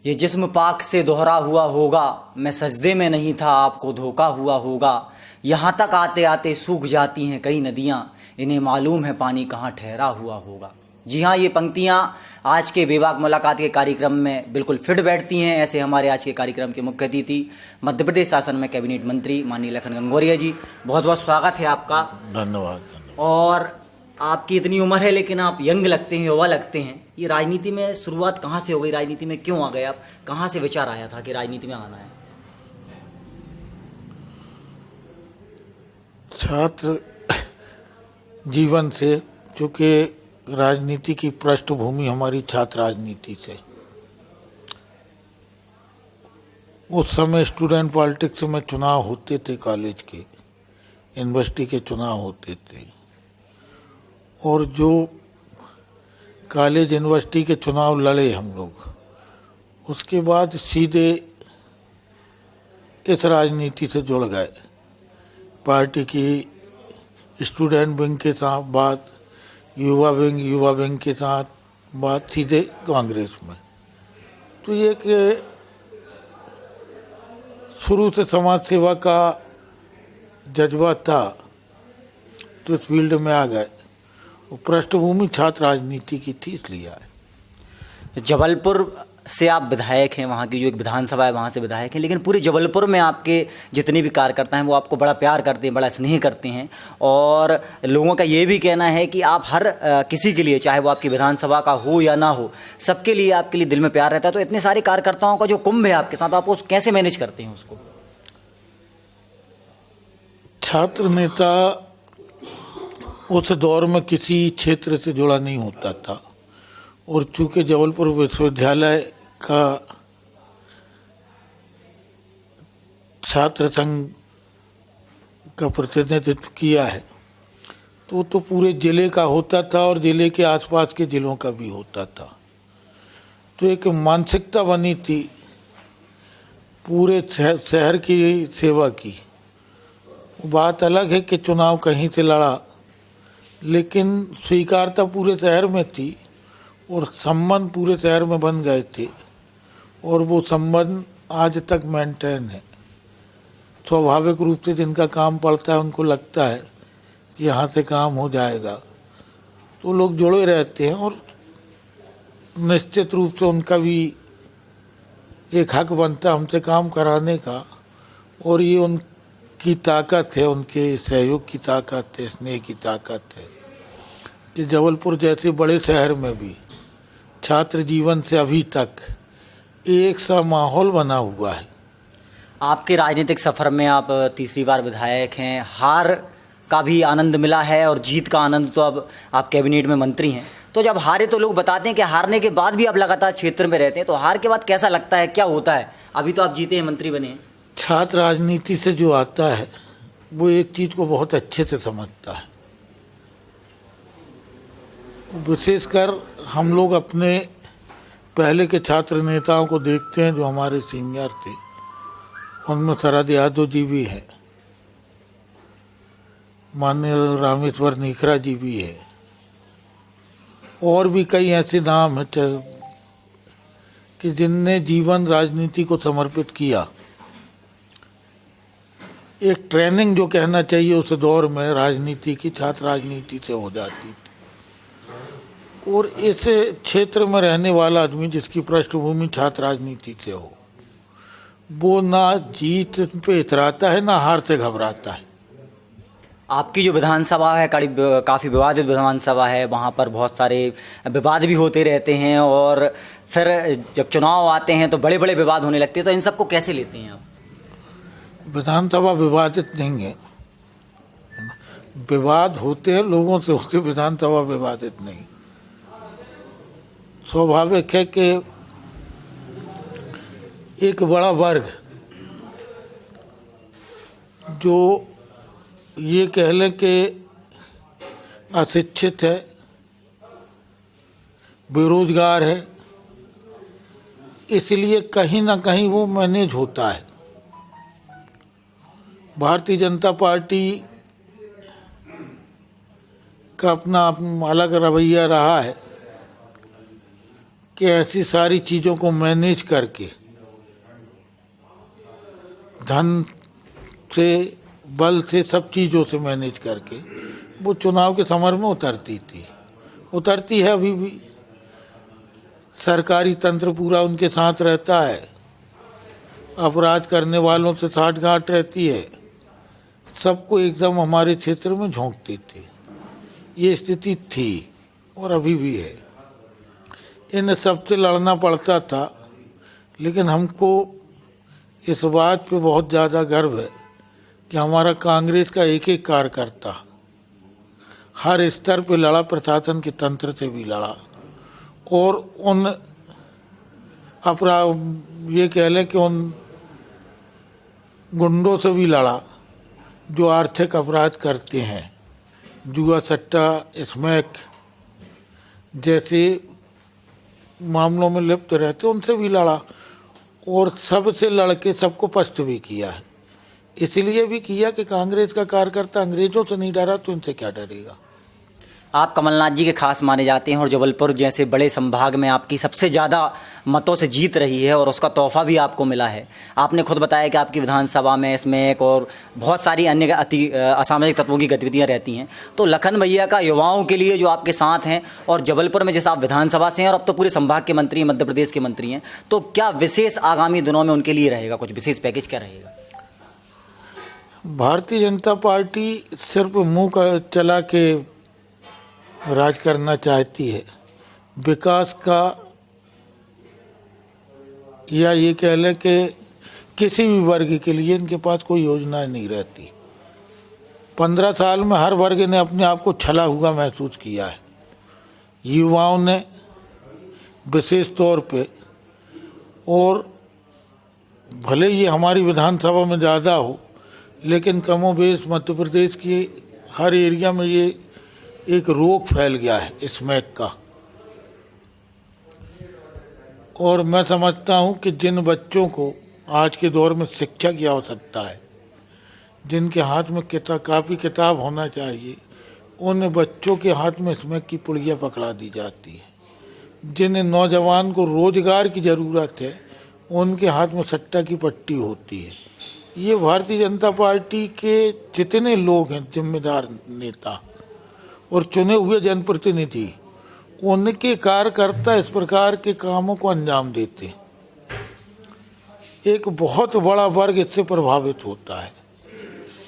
ये जिस्म पाक से दोहरा हुआ होगा, मैं सजदे में नहीं था आपको धोखा हुआ होगा। यहाँ तक आते आते सूख जाती हैं कई नदियाँ, इन्हें मालूम है पानी कहाँ ठहरा हुआ होगा। जी हाँ, ये पंक्तियाँ आज के बेबाक मुलाकात के कार्यक्रम में बिल्कुल फिट बैठती हैं। ऐसे हमारे आज के कार्यक्रम के मुख्य अतिथि मध्य प्रदेश शासन में कैबिनेट मंत्री माननीय लखन घनघोरिया जी, बहुत बहुत स्वागत है आपका। धन्यवाद। और आपकी इतनी उम्र है लेकिन आप यंग लगते हैं, युवा लगते हैं। ये राजनीति में शुरुआत कहाँ से हो गई, राजनीति में क्यों आ गए आप, कहाँ से विचार आया था कि राजनीति में आना है? छात्र जीवन से, चूँकि राजनीति की पृष्ठभूमि हमारी छात्र राजनीति से, उस समय स्टूडेंट पॉलिटिक्स में चुनाव होते थे, कॉलेज के यूनिवर्सिटी के चुनाव होते थे, और जो कॉलेज यूनिवर्सिटी के चुनाव लड़े हम लोग, उसके बाद सीधे इस राजनीति से जुड़ गए। पार्टी की स्टूडेंट विंग के साथ बात, युवा विंग के साथ बात, सीधे कांग्रेस में। तो ये कि शुरू से समाज सेवा का जज्बा था, तो इस फील्ड में आ गए। पृष्ठभूमि छात्र राजनीति की थी, इसलिए आए। जबलपुर से आप विधायक हैं, वहाँ की जो एक विधानसभा है वहाँ से विधायक हैं, लेकिन पूरे जबलपुर में आपके जितने भी कार्यकर्ता हैं वो आपको बड़ा प्यार करते हैं, बड़ा स्नेह करते हैं। और लोगों का ये भी कहना है कि आप हर किसी के लिए, चाहे वो आपकी विधानसभा का हो या ना हो, सबके लिए आपके लिए दिल में प्यार रहता है। तो इतने सारे कार्यकर्ताओं का जो कुंभ है आपके साथ, आप उस कैसे मैनेज करते हैं उसको? छात्र नेता उस दौर में किसी क्षेत्र से जुड़ा नहीं होता था, और चूंकि जबलपुर विश्वविद्यालय का छात्र संघ का प्रतिनिधित्व किया है, तो पूरे जिले का होता था और जिले के आसपास के जिलों का भी होता था। तो एक मानसिकता बनी थी पूरे शहर की सेवा की। बात अलग है कि चुनाव कहीं से लड़ा, लेकिन स्वीकारता पूरे शहर में थी और संबंध पूरे शहर में बन गए थे, और वो संबंध आज तक मेंटेन है। स्वाभाविक रूप से जिनका काम पड़ता है उनको लगता है कि यहाँ से काम हो जाएगा, तो लोग जुड़े रहते हैं, और निश्चित रूप से उनका भी एक हक बनता है हमसे काम कराने का। और ये उनकी ताकत है, उनके सहयोग की ताकत है, स्नेह की ताकत है कि जबलपुर जैसे बड़े शहर में भी छात्र जीवन से अभी तक एक सा माहौल बना हुआ है। आपके राजनीतिक सफ़र में आप तीसरी बार विधायक हैं, हार का भी आनंद मिला है और जीत का आनंद, तो अब आप कैबिनेट में मंत्री हैं। तो जब हारे तो लोग बताते हैं कि हारने के बाद भी आप लगातार क्षेत्र में रहते हैं, तो हार के बाद कैसा लगता है, क्या होता है? अभी तो आप जीते हैं, मंत्री बने हैं। छात्र राजनीति से जो आता है वो एक चीज़ को बहुत अच्छे से समझता है। विशेषकर हम लोग अपने पहले के छात्र नेताओं को देखते हैं जो हमारे सीनियर थे, उनमें शरद यादव जी भी है, माननीय रामेश्वर निखरा जी भी है, और भी कई ऐसे नाम हैं कि जिनने जीवन राजनीति को समर्पित किया। एक ट्रेनिंग जो कहना चाहिए उस दौर में राजनीति की, छात्र राजनीति से हो जाती थी। और इस क्षेत्र में रहने वाला आदमी जिसकी पृष्ठभूमि छात्र राजनीति से हो, वो ना जीत पे इतराता है ना हार से घबराता है। आपकी जो विधानसभा है काफ़ी विवादित विधानसभा है, वहाँ पर बहुत सारे विवाद भी होते रहते हैं, और फिर जब चुनाव आते हैं तो बड़े बड़े विवाद होने लगते हैं। तो इन सबको कैसे लेते हैं आप? विधानसभा विवादित नहीं है, विवाद होते हैं लोगों से होते, विधानसभा विवादित नहीं। स्वाभाविक है कि एक बड़ा वर्ग जो ये कह लें कि अशिक्षित है, बेरोजगार है, इसलिए कहीं ना कहीं वो मैनेज होता है। भारतीय जनता पार्टी का अपना अलग रवैया रहा है कि ऐसी सारी चीज़ों को मैनेज करके धन से, बल से, सब चीज़ों से मैनेज करके वो चुनाव के समर में उतरती है। अभी भी सरकारी तंत्र पूरा उनके साथ रहता है, अपराध करने वालों से साठगांठ रहती है, सबको एकदम हमारे क्षेत्र में झोंकते थे। ये स्थिति थी और अभी भी है। इन सबसे लड़ना पड़ता था, लेकिन हमको इस बात पे बहुत ज़्यादा गर्व है कि हमारा कांग्रेस का एक एक कार्यकर्ता हर स्तर पे लड़ा, प्रशासन के तंत्र से भी लड़ा और उन अपराध, ये कह लें कि उन गुंडों से भी लड़ा जो आर्थिक अपराध करते हैं, जुआ, सट्टा, स्मैक जैसे मामलों में लिप्त रहते, उनसे भी लड़ा और सबसे लड़के सबको पस्त भी किया है। इसलिए भी किया कि कांग्रेस का कार्यकर्ता अंग्रेजों से नहीं डरा तो इनसे क्या डरेगा। आप कमलनाथ जी के खास माने जाते हैं और जबलपुर जैसे बड़े संभाग में आपकी सबसे ज़्यादा मतों से जीत रही है और उसका तोहफा भी आपको मिला है। आपने खुद बताया कि आपकी विधानसभा में स्मैक और बहुत सारी अन्य असामाजिक तत्वों की गतिविधियां रहती हैं। तो लखन भैया का युवाओं के लिए जो आपके साथ हैं और जबलपुर में जैसे आप विधानसभा से हैं और अब तो पूरे संभाग के मंत्री, मध्य प्रदेश के मंत्री हैं, तो क्या विशेष आगामी दिनों में उनके लिए रहेगा, कुछ विशेष पैकेज क्या रहेगा? भारतीय जनता पार्टी सिर्फ मुंह का चला के राज करना चाहती है। विकास का या ये कह लें कि किसी भी वर्ग के लिए इनके पास कोई योजना नहीं रहती। 15 साल में हर वर्ग ने अपने आप को छला हुआ महसूस किया है। युवाओं ने विशेष तौर पे, और भले ये हमारी विधानसभा में ज़्यादा हो, लेकिन कमोबेश मध्य प्रदेश की हर एरिया में ये एक रोग फैल गया है स्मैक का। और मैं समझता हूँ कि जिन बच्चों को आज के दौर में शिक्षा की आवश्यकता है, जिनके हाथ में कापी किताब होना चाहिए, उन बच्चों के हाथ में स्मैक की पुड़िया पकड़ा दी जाती है। जिन नौजवान को रोजगार की ज़रूरत है, उनके हाथ में सट्टा की पट्टी होती है। ये भारतीय जनता पार्टी के जितने लोग हैं, जिम्मेदार नेता और चुने हुए जनप्रतिनिधि, उनके कार्यकर्ता इस प्रकार के कामों को अंजाम देते। एक बहुत बड़ा वर्ग इससे प्रभावित होता है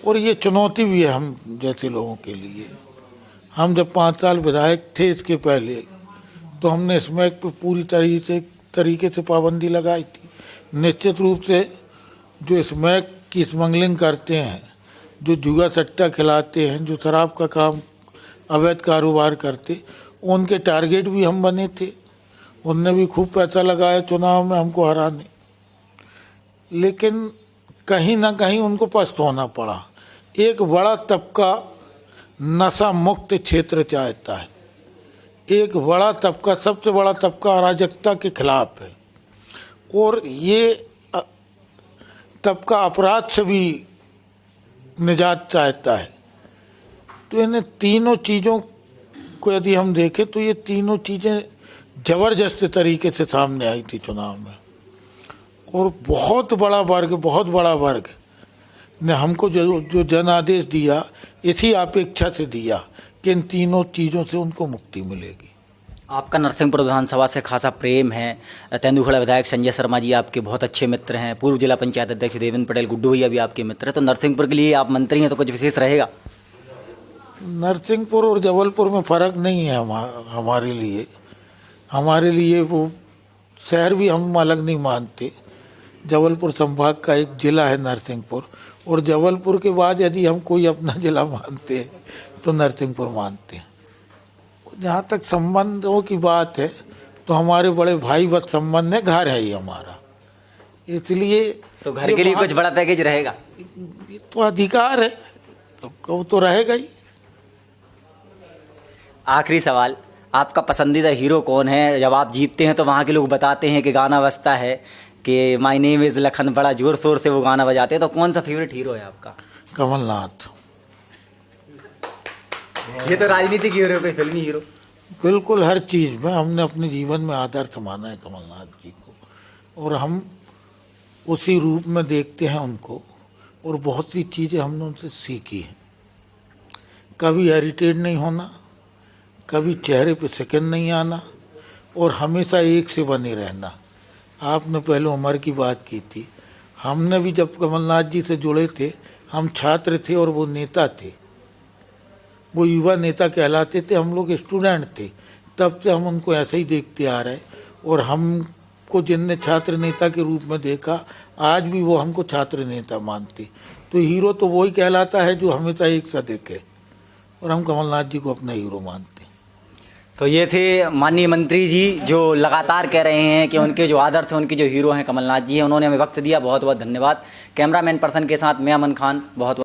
और ये चुनौती भी है हम जैसे लोगों के लिए। हम जब 5 साल विधायक थे इसके पहले, तो हमने स्मैक पे पूरी तरीके से पाबंदी लगाई थी। निश्चित रूप से जो स्मैक की स्मगलिंग करते हैं, जो जुआ सट्टा खिलाते हैं, जो शराब का काम, अवैध कारोबार करते, उनके टारगेट भी हम बने थे। उनने भी खूब पैसा लगाया चुनाव में हमको हराने, लेकिन कहीं ना कहीं उनको पस्त होना पड़ा। एक बड़ा तबका नशा मुक्त क्षेत्र चाहता है। एक बड़ा तबका, सबसे बड़ा तबका अराजकता के खिलाफ है और ये तबका अपराध से भी निजात चाहता है। तो इन तीनों चीज़ों को यदि हम देखें तो ये तीनों चीज़ें ज़बरदस्त तरीके से सामने आई थी चुनाव में। और बहुत बड़ा वर्ग ने हमको जो जनादेश दिया, इसी अपेक्षा से दिया कि इन तीनों चीज़ों से उनको मुक्ति मिलेगी। आपका नरसिंहपुर विधानसभा से खासा प्रेम है। तेंदुखेड़ा विधायक संजय शर्मा जी आपके बहुत अच्छे मित्र हैं। पूर्व जिला पंचायत अध्यक्ष देवेंद्र पटेल, गुड्डू भैया भी आपके मित्र हैं। तो नरसिंहपुर के लिए आप मंत्री हैं तो कुछ विशेष रहेगा? नरसिंहपुर और जबलपुर में फ़र्क नहीं है हमारे लिए। हमारे लिए वो शहर भी हम अलग नहीं मानते। जबलपुर संभाग का एक ज़िला है नरसिंहपुर, और जबलपुर के बाद यदि हम कोई अपना ज़िला मानते हैं तो नरसिंहपुर मानते हैं। जहाँ तक संबंधों की बात है तो हमारे बड़े भाई वत संबंध है, घर है ये हमारा, इसलिए तो घर के लिए कुछ बड़ा पैकेज रहेगा? ये तो अधिकार है, तो तो रहेगा ही। आखिरी सवाल, आपका पसंदीदा हीरो कौन है? जब आप जीतते हैं तो वहाँ के लोग बताते हैं कि गाना बजता है कि माय नेम इज़ लखन, बड़ा जोर शोर से वो गाना बजाते हैं, तो कौन सा फेवरेट हीरो है आपका? कमलनाथ। ये तो राजनीतिक हीरो, कोई फिल्मी हीरो? बिल्कुल हर चीज़ में हमने अपने जीवन में आदर्श माना है कमलनाथ जी को, और हम उसी रूप में देखते हैं उनको, और बहुत सी चीज़ें हमने उनसे सीखी हैं। कभी इरिटेट नहीं होना, कभी चेहरे पे सेकंड नहीं आना, और हमेशा एक से बने रहना। आपने पहले उम्र की बात की थी, हमने भी जब कमलनाथ जी से जुड़े थे, हम छात्र थे और वो नेता थे, वो युवा नेता कहलाते थे, हम लोग स्टूडेंट थे। तब से हम उनको ऐसे ही देखते आ रहे, और हमको जिनने छात्र नेता के रूप में देखा, आज भी वो हमको छात्र नेता मानते। तो हीरो तो वही कहलाता है जो हमेशा एक सा देखे, और हम कमलनाथ जी को अपना हीरो मानते हैं। तो ये थे माननीय मंत्री जी जो लगातार कह रहे हैं कि उनके जो आदर्श हैं, उनके जो हीरो हैं कमलनाथ जी हैं। उन्होंने हमें वक्त दिया, बहुत बहुत धन्यवाद। कैमरामैन पर्सन के साथ मैं अमन खान, बहुत